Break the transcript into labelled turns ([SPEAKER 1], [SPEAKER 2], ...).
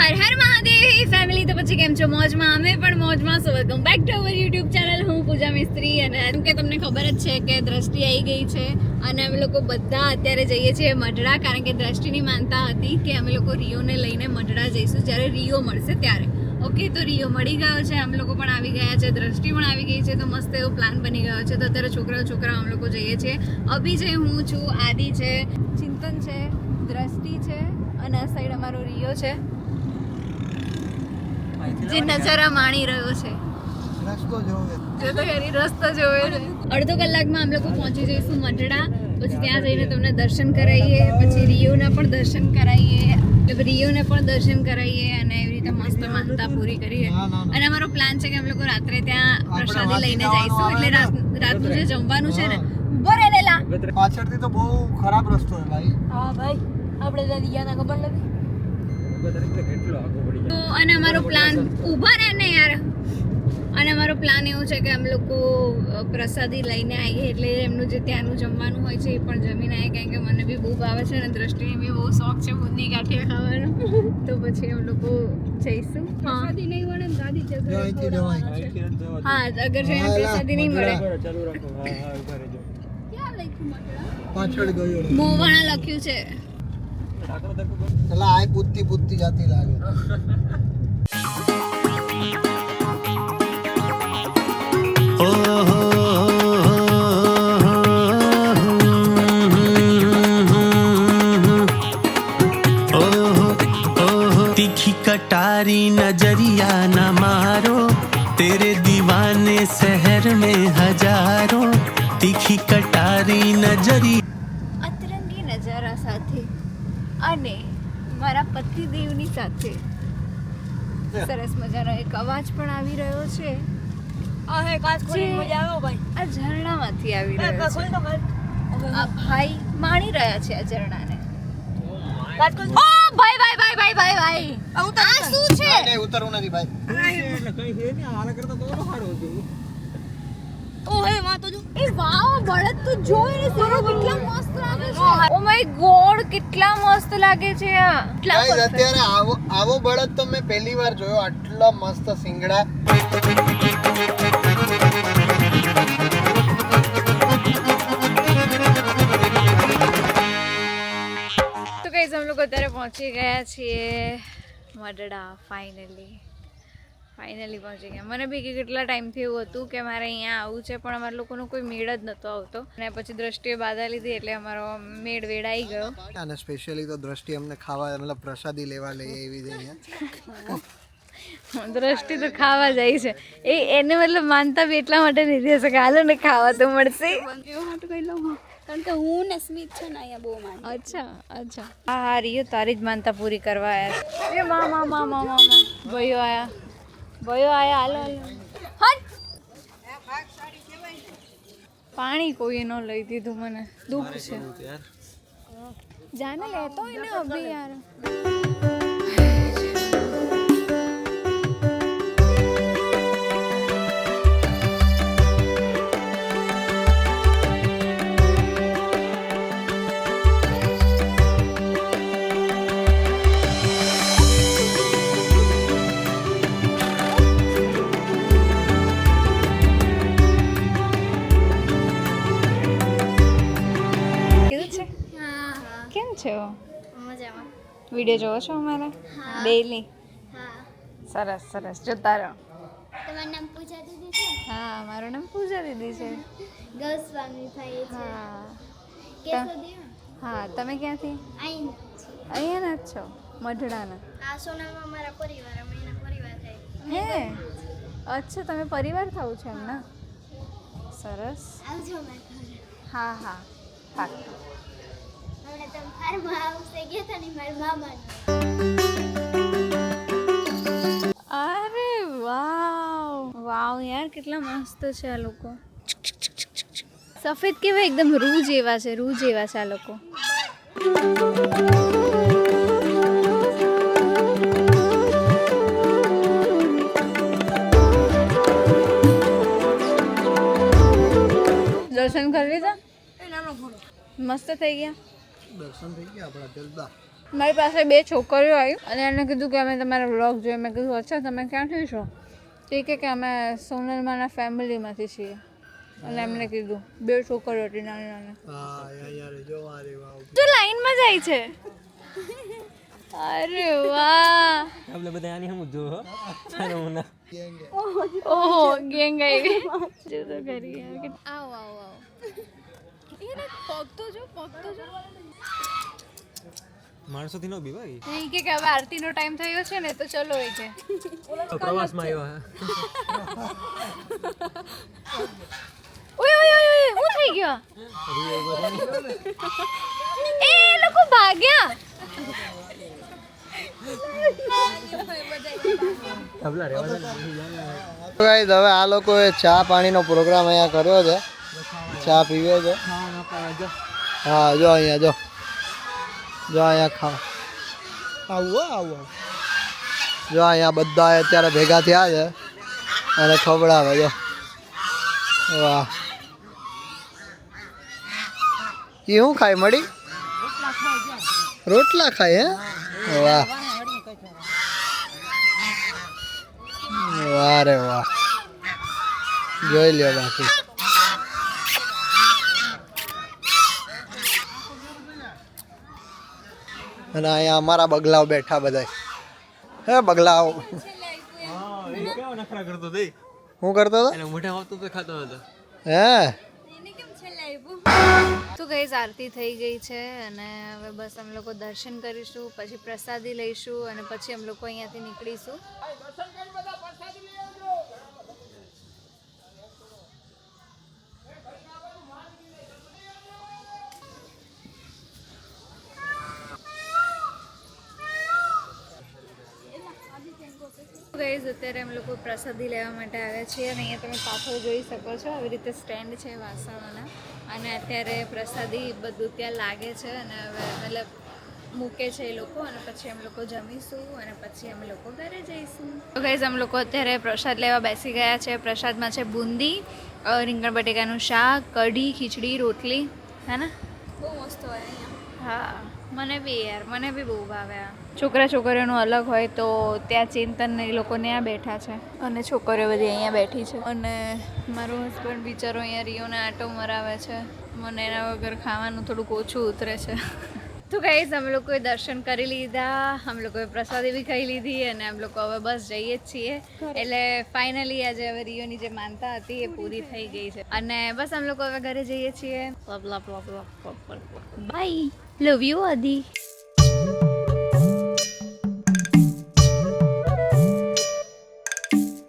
[SPEAKER 1] Har Har Mahadev family. તો પછી કેમ છો? મોજમાં? અમે પણ મોજમાં. સો welcome back to our YouTube channel. હું પૂજા મિસ્ત્રી. અને એમ કે તમને ખબર જ છે કે દ્રષ્ટિ આવી ગઈ છે અને અમે લોકો બધા અત્યારે જઈએ છીએ મઢડા, કારણ કે દ્રષ્ટિની માનતા હતી કે અમે લોકો રિયોને લઈને મઢડા જઈશું જ્યારે રિયો મળશે ત્યારે. ઓકે, તો રિયો મળી ગયો છે, અમે લોકો પણ આવી ગયા છે, દ્રષ્ટિ પણ આવી ગઈ છે, તો મસ્ત એવો પ્લાન બની ગયો છે. તો અત્યારે છોકરા અમે લોકો જઈએ છીએ. અભી છે, હું છું, આદિ છે, ચિંતન છે, દ્રષ્ટિ છે અને આ સાઈડ અમારો રિયો છે જે નજારા માણી રહ્યો છે. રસ્તો જોવે છે. અડધો કલાકમાં અમે લોકો પહોંચી જઈશું મઢડા. પછી ત્યાં જઈને તમને દર્શન કરાવીએ, પછી રિયોના પણ દર્શન કરાવીએ, રિયોને પણ દર્શન કરાવીએ અને એવી રીતે મસ્ત માનતા પૂરી કરીએ. અને અમારો પ્લાન છે કે અમે લોકો રાત્રે ત્યાં પ્રસાદી લઈને જઈશું, એટલે રાતનું જે જમવાનું છે ને ઉભો રે લેલા
[SPEAKER 2] પાછળથી તો બહુ ખરાબ રસ્તો છે ભાઈ.
[SPEAKER 1] હા ભાઈ, આપણે દરિયાના ખબર નથી. તો અને અમારો પ્લાન ઉભા રહે ને યાર. અને અમારો પ્લાન એવું છે કે અમે લોકો પ્રસાદી લઈને આવીએ, એટલે એમનું જે ત્યાંનું જમવાનું હોય છે એ પણ જમીને આવીએ, કારણ કે મને બી બહુ ભાવે છે અને દ્રષ્ટિને બી બહુ શોખ છે બુંદી ગાંઠિયા ખાવાનો. તો પછી અમે લોકો જઈશું. પ્રસાદી નહીં મળે ને દાદી હા, અગર જો અહીંયા પ્રસાદી નહીં મળે
[SPEAKER 2] પાછળ ગયો
[SPEAKER 1] મોવાણા લખ્યું છે.
[SPEAKER 2] ચલા આ પૂતી જાતી લાગે.
[SPEAKER 3] तीखी कटारी नजरिया न मारो, तेरे दीवाने शहर में हजारों. तीखी कटारी नजरी
[SPEAKER 1] અતરંગી નજારા સાથે અને મારા પતિદેવની સાથે સરસ મજાનો એક અવાજ પણ આવી રહ્યો છે. આ ઝરણામાંથી આવી રહ્યો છે. આ ભાઈ માણી રહ્યા છે આ ઝરણાને. ઓ ભાઈ ભાઈ ભાઈ ભાઈ ભાઈ ભાઈ, આ શું છે?
[SPEAKER 2] નહીં ઉતરવું નથી ભાઈ. એટલે કઈ છે ને આલા કરતા તો સારું હતું.
[SPEAKER 1] ઓહે માં તો જો એ વાવ બળદ તો જો એને સરો કેટલા મસ્ત લાગે છે. ઓ માય ગોડ, કેટલા મસ્ત લાગે છે આ.
[SPEAKER 2] ગાઈસ અત્યારે આવો બળદ તો મેં પહેલી વાર જોયો. આટલા મસ્ત સિંગડા.
[SPEAKER 1] તો ગાઈસ हम लोग અત્યારે પહોંચી ગયા છીએ મઢડા. ફાઇનલી પહોંચી ગયા. મને બી કેટલા ટાઈમથી એવું હતું કે મારે અહીંયા આવવું છે, પણ અમારા લોકોનો કોઈ મેળ જ નહોતો આવતો. અને પછી દ્રષ્ટિએ બાધા લીધી એટલે અમારો મેળ વેડાઈ ગયો.
[SPEAKER 2] અને સ્પેશિયલી તો દ્રષ્ટિ અમને ખાવા મતલબ પ્રસાદી લેવા લઈએ એવી છે અહીંયા.
[SPEAKER 1] દ્રષ્ટિ તો ખાવા જાય છે. એને મતલબ માનતા બી એટલા માટે લીધી હશે કે હાલો ને ખાવા તો મળશે.
[SPEAKER 4] કારણ કે હું ને સ્મિત છે ને અહીંયા બહુ માન.
[SPEAKER 1] અચ્છા હા રિયો તારી જ માનતા પૂરી કરવા આવ્યા છે. એ મા ભયો આયા હાલો હટ. પાણી કોઈ ન લઈ દીધું, મને દુઃખ છે. જાને લેતો હોય ને અભી યાર. કેમ છો?
[SPEAKER 4] મજામાં.
[SPEAKER 1] વિડીયો જોવો છો અમારા ડેઈલી?
[SPEAKER 4] હા.
[SPEAKER 1] સરસ જોતા રહો.
[SPEAKER 4] તમારું નામ પૂજા દીદી છે?
[SPEAKER 1] હા, મારું નામ પૂજા દીદી છે.
[SPEAKER 4] ગૌસ્વામી ભાઈ છે.
[SPEAKER 1] હા.
[SPEAKER 4] કેશોદેવ.
[SPEAKER 1] હા, તમે ક્યાંથી? અહીંયાના જ છો? મઢડાના?
[SPEAKER 4] આ સોનામાં મારા પરિવાર, અમે એના પરિવાર થાય.
[SPEAKER 1] હે અચ્છા, તમે પરિવાર થાવ છો એમના? સરસ.
[SPEAKER 4] આવજો મારા ઘરે.
[SPEAKER 1] હા પાક્કું.
[SPEAKER 4] હમણાં તમે ફાર્મમાં આવશે ગયા હતા ને મારા મામા.
[SPEAKER 1] અરે વાવ યાર, કેટલા મસ્ત છે આ લોકો. સફેદ કેવા એકદમ રૂ જેવા છે આ લોકો. દર્શન કરી લીધા? મસ્ત થઈ ગયા.
[SPEAKER 2] દર્શન થઈ ગયા આપણા જલદા.
[SPEAKER 1] મારી પાસે 2 છોકરીઓ આવી અને એને કીધું કે અમે તમારા વ્લોગ જોઈએ. મેં કીધું અચ્છા તમે ક્યાંથી છો? તો એ કે અમે સોનલમાના ફેમિલીમાંથી છીએ. અને એમને કીધું 2 છોકરીઓ હતી નાની નાની.
[SPEAKER 2] હા યાર જો મારી વાવ
[SPEAKER 1] તો લાઈનમાં જાય છે. અરે વાહ
[SPEAKER 5] આપણે બધા આની હમ જો હો ચાલો મને
[SPEAKER 1] ઓહો ગેંગ આવી જો તો કરી યાર આવો આવો આવો એને પગતો જો
[SPEAKER 5] માણસોથી નો બી ભાઈ
[SPEAKER 1] એ કે હવે આરતીનો ટાઈમ થયો છે ને તો ચલો એ કે
[SPEAKER 5] પ્રવાસમાં આવ્યો
[SPEAKER 1] ઓય ઓય ઓય ઓય હું થઈ ગયો એ લોકો ભાગ્યા
[SPEAKER 5] તબલા રેવા
[SPEAKER 2] ગાઈસ હવે આ લોકોએ ચા પાણીનો પ્રોગ્રામ અહીંયા કર્યો છે. ચા પીવે છે. હા જો અહીંયા જો અહીંયા આવું જો અહીંયા બધા અત્યારે ભેગા થયા છે અને ખવડાવે જો. વાહ એ શું ખાય મળી? રોટલા ખાય હે? વાહ વાહ રે વાહ જોઈ લ્યો બાકી અને અહીંયા અમારા બગલાઓ બેઠા બધા. હે બગલાઓ
[SPEAKER 5] કેવો નખરા કરતો દે
[SPEAKER 2] શું કરતો હતો?
[SPEAKER 5] એને મોઢા આવતો તો ખાતો હતો
[SPEAKER 2] હે
[SPEAKER 1] તો ગાઈઝ આરતી થઈ ગઈ છે અને હવે બસ અમે લોકો દર્શન કરીશું, પછી પ્રસાદી લઈશું અને પછી અમે લોકો અહીંયાથી નીકળીશું. ગાઈઝ અત્યારે અમે લોકો પ્રસાદી લેવા માટે આવ્યા છીએ અને અહીંયા તમે પાછળ જોઈ શકો છો આવી રીતે સ્ટેન્ડ છે વાસણોના અને અત્યારે પ્રસાદી બધું ત્યાં લાગે છે અને હવે મતલબ મૂકે છે એ લોકો અને પછી અમે લોકો જમીશું અને પછી અમે લોકો ઘરે જઈશું. તો ગાઈઝ અમે લોકો અત્યારે પ્રસાદ લેવા બેસી ગયા છે. પ્રસાદમાં છે બુંદી, રીંગણ બટેકાનું શાક, કઢી, ખીચડી, રોટલી, હે ને બહુ મસ્ત હોય અહીંયા. હા મને બી બહુ ભાવે. આ છોકરા છોકરીઓનું અલગ હોય તો ત્યાં ચિંતન એ લોકો ત્યાં બેઠા છે અને છોકરીઓ બધી અહીંયા બેઠી છે અને મારો હસબન્ડ બિચારો અહીંયા રિયોને આંટો મરાવે છે. મને એના વગર ખાવાનું થોડુંક ઓછું ઉતરે છે. તો ગાઈઝ અમે લોકોએ દર્શન કરી લીધા, અમે લોકોએ પ્રસાદી બી ખાઈ લીધી અને અમે લોકો હવે બસ જઈએ જ છીએ. એટલે ફાઇનલી આજે હવે રિયોની જે માનતા હતી એ પૂરી થઈ ગઈ છે અને બસ અમે લોકો હવે ઘરે જઈએ છીએ. બાય, લવ યુ આદિ.